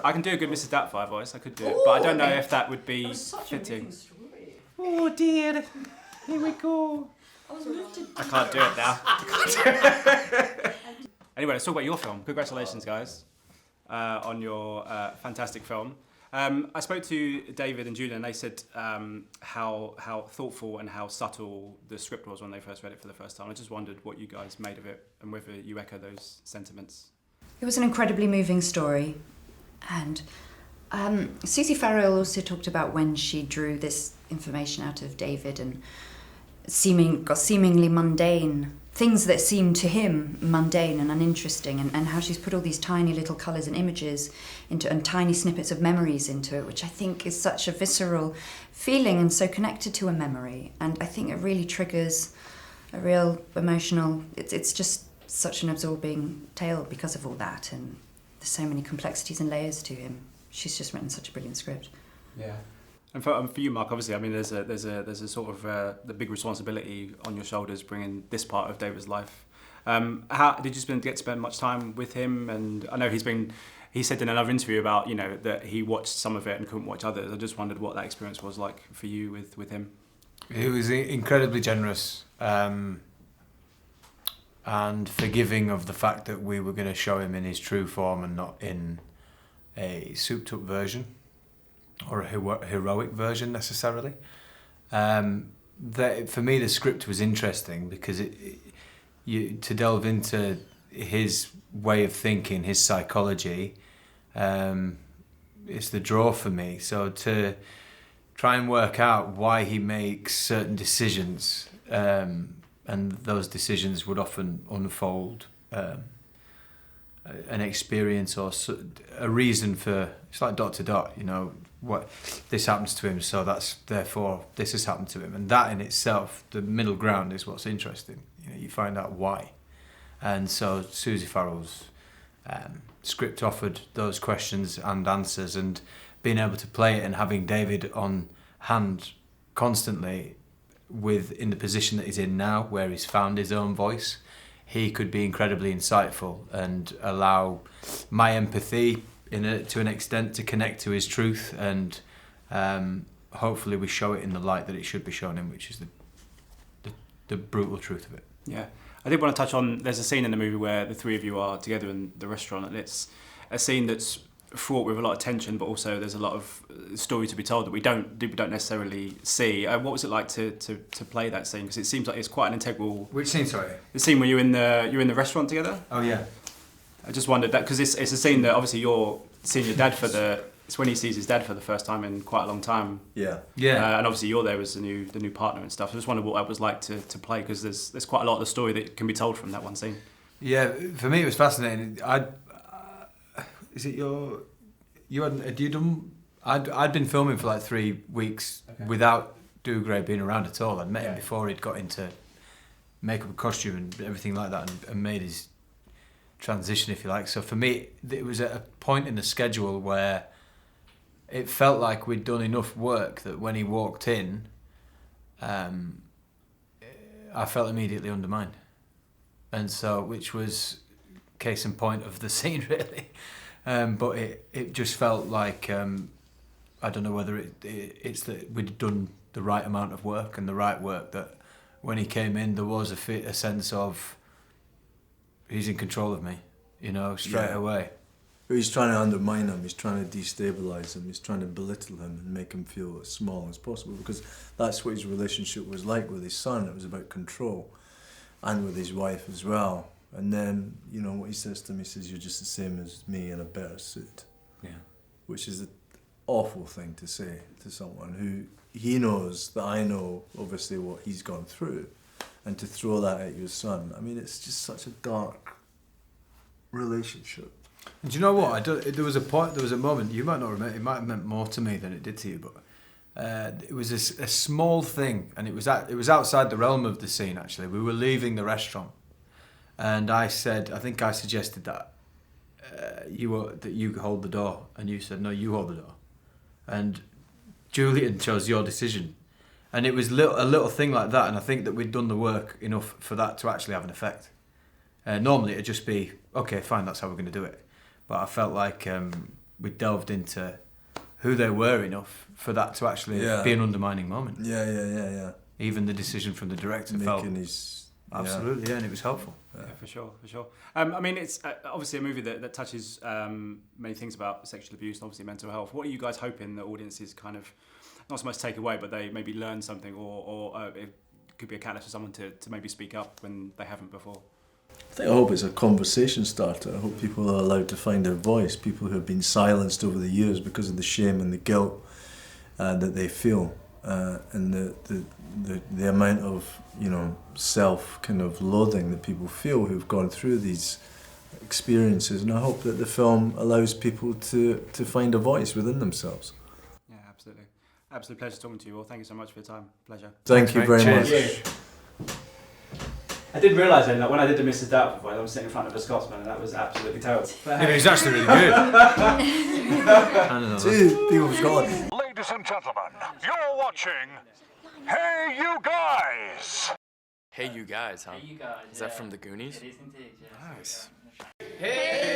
I can do a good Mrs. Doubtfire voice. I could do it, but I don't know if that would be fitting. Oh dear, here we go. I can't do it now. Anyway, let's talk about your film. Congratulations, guys, on your fantastic film. I spoke to David and Julian, and they said how thoughtful and how subtle the script was when they first read it for the first time. I just wondered what you guys made of it and whether you echo those sentiments. It was an incredibly moving story, and Susie Farrell also talked about when she drew this information out of David and seemingly mundane things that seemed to him mundane and uninteresting, and how she's put all these tiny little colours and images into and tiny snippets of memories into it, which I think is such a visceral feeling and so connected to a memory. And I think it really triggers a real emotional... It's just such an absorbing tale because of all that, and there's so many complexities and layers to him. She's just written such a brilliant script. Yeah. And for you, Mark, obviously, I mean, there's a sort of the big responsibility on your shoulders bringing this part of David's life. How did you get to spend much time with him? And I know he said in another interview about, you know, that he watched some of it and couldn't watch others. I just wondered what that experience was like for you with him. He was incredibly generous and forgiving of the fact that we were going to show him in his true form and not in a souped-up version or a heroic version necessarily. For me, the script was interesting because to delve into his way of thinking, his psychology, it's the draw for me. So to try and work out why he makes certain decisions, and those decisions would often unfold an experience or a reason for, it's like dot to dot, you know, what this happens to him, so that's therefore this has happened to him, and that in itself, the middle ground, is what's interesting. You know, you find out why, and so Susie Farrell's script offered those questions and answers, and being able to play it and having David on hand constantly in the position that he's in now, where he's found his own voice, he could be incredibly insightful and allow my empathy to an extent to connect to his truth, and hopefully we show it in the light that it should be shown in, which is the brutal truth of it. Yeah, I did want to touch on, there's a scene in the movie where the three of you are together in the restaurant, and it's a scene that's fraught with a lot of tension, but also there's a lot of story to be told that we don't necessarily see. What was it like to play that scene? Because it seems like it's quite an integral... Which scene, sorry? The scene where you're in the restaurant together? Oh yeah. I just wondered that, because it's a scene that obviously you're seeing your dad it's when he sees his dad for the first time in quite a long time. Yeah. And obviously you're there as the new partner and stuff. I just wondered what that was like to play, because there's quite a lot of the story that can be told from that one scene. Yeah, for me it was fascinating. I'd been filming for like 3 weeks without Dougray being around at all. I'd met him before he'd got into makeup and costume and everything like that, and made his transition, if you like. So for me, it was at a point in the schedule where it felt like we'd done enough work that when he walked in, I felt immediately undermined. And so, which was case in point of the scene, really. But it just felt like, I don't know whether it's that we'd done the right amount of work and the right work, that when he came in, there was a sense of, he's in control of me, you know, straight away. He's trying to undermine him, he's trying to destabilise him, he's trying to belittle him and make him feel as small as possible, because that's what his relationship was like with his son. It was about control, and with his wife as well. And then, you know, what he says to me, he says, "You're just the same as me in a better suit." Yeah. Which is an awful thing to say to someone who he knows that I know, obviously, what he's gone through. And to throw that at your son, I mean, it's just such a dark relationship. And do you know what? There was a moment, you might not remember, it might have meant more to me than it did to you, but it was a small thing, and it was outside the realm of the scene, actually. We were leaving the restaurant, and I suggested that you hold the door, and you said, "No, you hold the door." And Julian chose your decision. And it was a little thing like that, and I think that we'd done the work enough for that to actually have an effect. Normally it'd just be, okay, fine, that's how we're going to do it. But I felt like we delved into who they were enough for that to actually be an undermining moment. Yeah. Even the decision from the director felt absolutely, and it was helpful. Yeah, for sure. I mean, it's obviously a movie that touches many things about sexual abuse and obviously mental health. What are you guys hoping the audiences kind of, not so much take away, but they maybe learn something, or it could be a catalyst for someone to maybe speak up when they haven't before? I hope it's a conversation starter. I hope people are allowed to find their voice, people who have been silenced over the years because of the shame and the guilt that they feel, and the amount of, you know, self kind of loathing that people feel who've gone through these experiences. And I hope that the film allows people to find a voice within themselves. Yeah, absolutely. Absolute pleasure talking to you all. Thank you so much for your time. Pleasure. Thank you very much. I did realise then that when I did the Mrs. Doubtful voice, I was sitting in front of a Scotsman, and that was absolutely terrible. Yeah, it was actually really good. Two people from Scotland. Ladies and gentlemen, you're watching Hey You Guys! Hey You Guys, huh? Hey You Guys. Is that from the Goonies? It is indeed, yeah. Nice. Hey